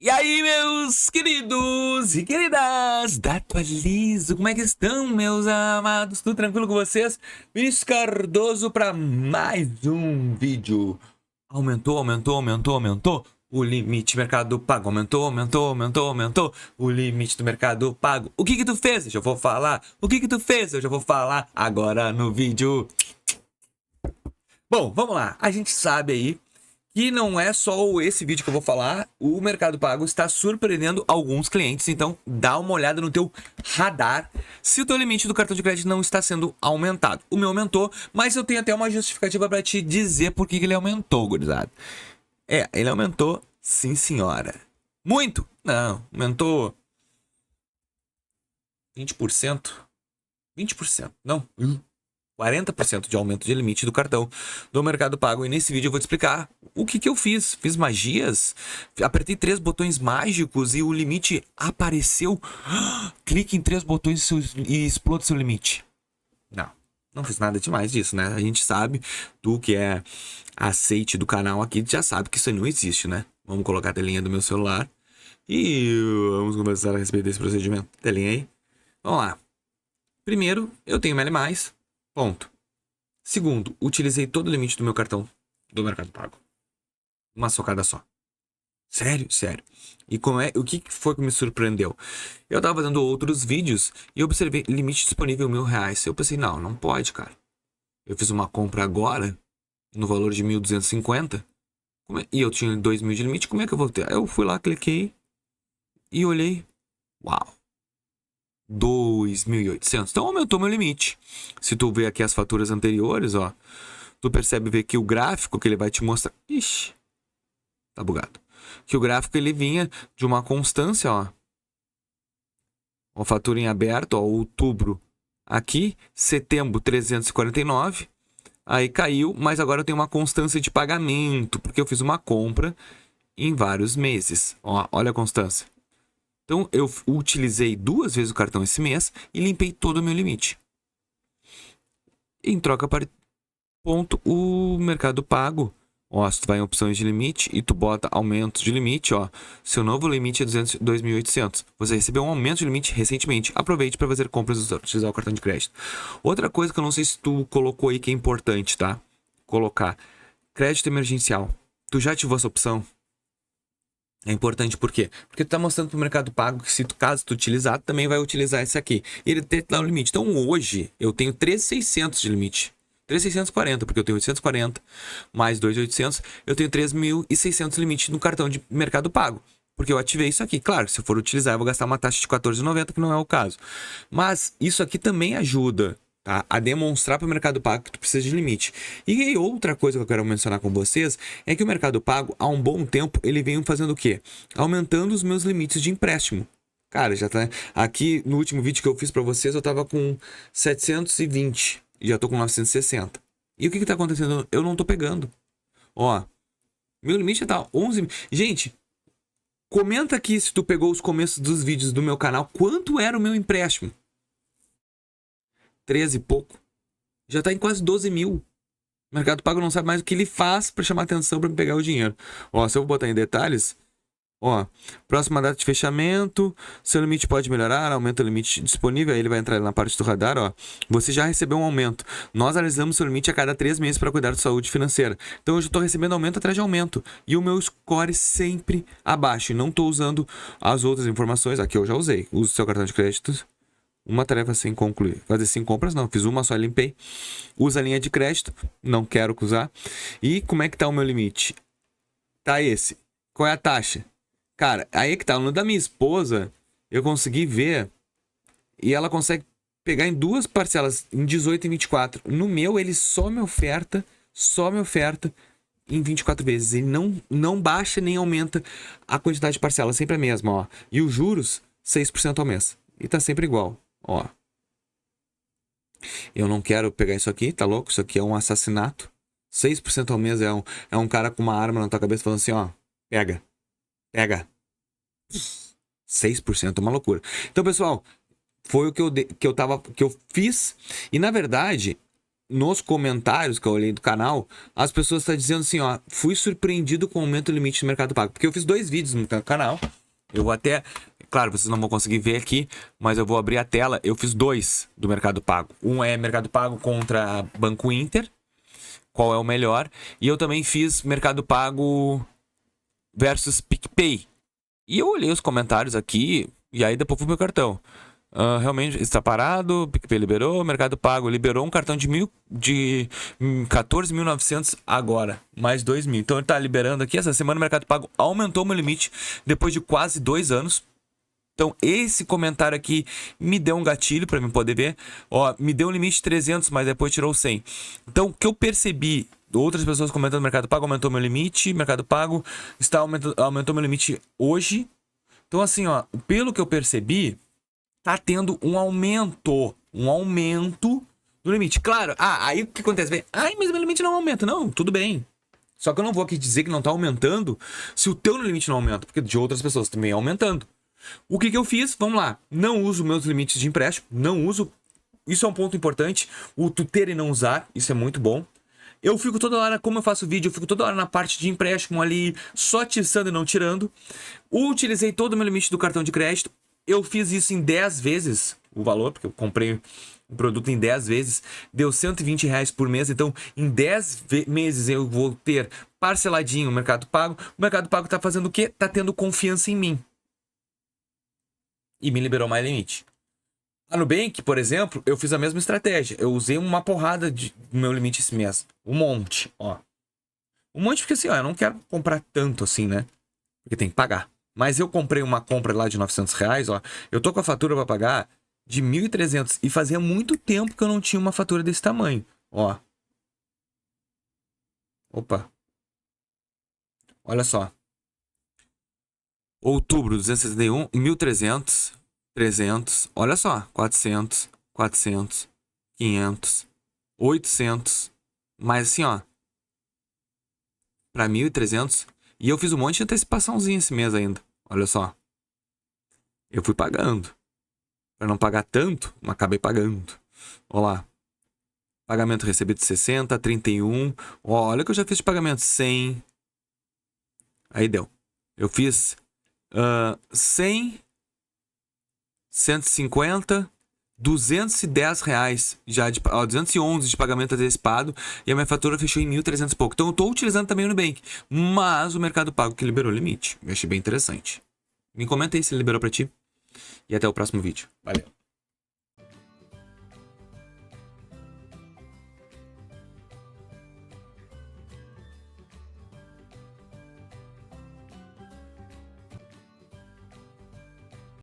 E aí, meus queridos e queridas da Atualizo, como é que estão, meus amados? Tudo tranquilo com vocês? Vinícius Cardoso para mais um vídeo. Aumentou o limite mercado pago. Aumentou o limite do mercado pago. O que que tu fez? Eu já vou falar. O que que tu fez? Eu já vou falar agora no vídeo. Bom, vamos lá. A gente sabe aí que não é só esse vídeo que eu vou falar, o Mercado Pago está surpreendendo alguns clientes, então dá uma olhada no teu radar se o teu limite do cartão de crédito não está sendo aumentado. O meu aumentou, mas eu tenho até uma justificativa para te dizer por que ele aumentou, gurizada. Ele aumentou, sim senhora. Muito? Não, aumentou 20%. 20%, não. 40% de aumento de limite do cartão do Mercado Pago. E nesse vídeo eu vou te explicar o que eu fiz. Fiz magias, apertei 3 botões mágicos e o limite apareceu. Clique em 3 botões e exploda seu limite. Não fiz nada demais disso, né? A gente sabe, tu que é aceite do canal aqui, já sabe que isso aí não existe, né? Vamos colocar a telinha do meu celular e vamos começar a respeito desse procedimento. Telinha aí. Vamos lá. Primeiro, eu tenho ML+. Ponto. Segundo, utilizei todo o limite do meu cartão do Mercado Pago. Uma socada só. Sério? Sério. E o que foi que me surpreendeu? Eu tava fazendo outros vídeos e observei limite disponível R$1.000. Eu pensei, não pode, cara. Eu fiz uma compra agora, no valor de 1.250, e eu tinha 2.000 de limite, como é que eu vou ter? Eu fui lá, cliquei e olhei. Uau! 2.800. Então aumentou meu limite. Se tu ver aqui as faturas anteriores, ó, tu percebe que o gráfico que ele vai te mostrar... Ixi, tá bugado. Que o gráfico ele vinha de uma constância, ó. Uma fatura em aberto, ó, outubro aqui, setembro 349. Aí caiu, mas agora eu tenho uma constância de pagamento, porque eu fiz uma compra em vários meses. Ó, olha a constância. Então, eu utilizei 2 vezes o cartão esse mês e limpei todo o meu limite. Em troca, para ponto, o Mercado Pago. Ó, se tu vai em opções de limite e tu bota aumentos de limite, ó. Seu novo limite é 2.800. Você recebeu um aumento de limite recentemente. Aproveite para fazer compras e utilizar o cartão de crédito. Outra coisa que eu não sei se tu colocou aí que é importante, tá? Colocar crédito emergencial. Tu já ativou essa opção? É importante por quê? Porque tu tá mostrando pro Mercado Pago que se tu, caso tu utilizar, tu também vai utilizar esse aqui. E ele tem que dar um limite. Então hoje eu tenho 3.600 de limite. 3.640, porque eu tenho 840 mais 2.800, eu tenho 3.600 de limite no cartão de Mercado Pago. Porque eu ativei isso aqui. Claro, se eu for utilizar, eu vou gastar uma taxa de 14,90, que não é o caso. Mas isso aqui também ajuda, tá, a demonstrar para o Mercado Pago que tu precisa de limite. E outra coisa que eu quero mencionar com vocês é que o Mercado Pago, há um bom tempo, ele vem fazendo o quê? Aumentando os meus limites de empréstimo. Cara, já tá aqui no último vídeo que eu fiz para vocês, eu tava com 720 e já tô com 960. E o que tá acontecendo? Eu não tô pegando. Ó, meu limite já tá 11. Gente, comenta aqui se tu pegou os começos dos vídeos do meu canal, quanto era o meu empréstimo? 13 e pouco. Já tá em quase 12 mil. O Mercado Pago não sabe mais o que ele faz para chamar atenção para pegar o dinheiro. Ó, se eu botar em detalhes, ó, próxima data de fechamento, seu limite pode melhorar, aumenta o limite disponível, aí ele vai entrar na parte do radar, ó. Você já recebeu um aumento. Nós analisamos seu limite a cada 3 meses para cuidar da saúde financeira. Então eu já estou recebendo aumento atrás de aumento. E o meu score sempre abaixo. E não estou usando as outras informações. Aqui eu já usei. Use seu cartão de crédito. Uma tarefa sem concluir. Fazer 5 compras, não. Fiz uma só e limpei. Usa a linha de crédito. Não quero usar. E como é que tá o meu limite? Tá esse. Qual é a taxa? Cara, aí que tá. No da minha esposa, eu consegui ver. E ela consegue pegar em 2 parcelas. Em 18 e 24. No meu, ele só me oferta. Em 24 vezes. Ele não baixa nem aumenta a quantidade de parcelas. Sempre a mesma, ó. E os juros, 6% ao mês. E tá sempre igual. Ó, eu não quero pegar isso aqui, tá louco? Isso aqui é um assassinato. 6% ao mês é um cara com uma arma na tua cabeça falando assim, ó, pega. 6% é uma loucura. Então, pessoal, foi o que eu fiz. E na verdade, nos comentários que eu olhei do canal, as pessoas estão dizendo assim, ó, fui surpreendido com o aumento do limite do Mercado Pago. Porque eu fiz 2 vídeos no canal. Eu vou até... Claro, vocês não vão conseguir ver aqui, mas eu vou abrir a tela. Eu fiz 2 do Mercado Pago. Um é Mercado Pago contra Banco Inter. Qual é o melhor? E eu também fiz Mercado Pago versus PicPay. E eu olhei os comentários aqui, e aí depois fui pro meu cartão. Realmente está parado, PicPay liberou, Mercado Pago liberou um cartão de 14.900 agora, mais 2.000. Então ele está liberando aqui. Essa semana o Mercado Pago aumentou meu limite depois de quase 2 anos. Então esse comentário aqui me deu um gatilho para mim poder ver. Ó, me deu um limite de 300, mas depois tirou 100. Então o que eu percebi, outras pessoas comentando, Mercado Pago aumentou meu limite, Mercado Pago aumentou meu limite hoje. Então assim, ó, pelo que eu percebi, tá tendo um aumento do limite. Claro, aí o que acontece? Ai, mas meu limite não aumenta. Não, tudo bem. Só que eu não vou aqui dizer que não tá aumentando se o teu limite não aumenta, porque de outras pessoas também aumentando. O que eu fiz? Vamos lá. Não uso meus limites de empréstimo, não uso. Isso é um ponto importante, o tu ter e não usar, isso é muito bom. Eu fico toda hora, como eu faço vídeo, eu fico toda hora na parte de empréstimo ali, só tiçando e não tirando. Utilizei todo o meu limite do cartão de crédito. Eu fiz isso em 10 vezes o valor, porque eu comprei o produto em 10 vezes. Deu R$120 por mês. Então, em 10 meses eu vou ter parceladinho o Mercado Pago. O Mercado Pago tá fazendo o quê? Tá tendo confiança em mim. E me liberou mais limite. A Nubank, por exemplo, eu fiz a mesma estratégia. Eu usei uma porrada do meu limite esse mês. Um monte, ó. Um monte porque assim, ó, eu não quero comprar tanto assim, né? Porque tem que pagar. Mas eu comprei uma compra lá de R$900, ó. Eu tô com a fatura pra pagar de 1.300. E fazia muito tempo que eu não tinha uma fatura desse tamanho, ó. Opa. Olha só. Outubro, 261, 1.300, 300, olha só, 400, 400, 500, 800, mas assim, ó, pra 1.300, e eu fiz um monte de antecipaçãozinha esse mês ainda, olha só. Eu fui pagando, pra não pagar tanto, mas acabei pagando, olha lá. Pagamento recebido de 60, 31, olha que eu já fiz de pagamento 100, aí deu. Eu fiz 100, 150, R$210 já de 211 de pagamento antecipado e a minha fatura fechou em 1.300 e pouco. Então eu tô utilizando também o Nubank, mas o Mercado Pago que liberou o limite. Eu achei bem interessante. Me comenta aí se ele liberou pra ti. E até o próximo vídeo. Valeu.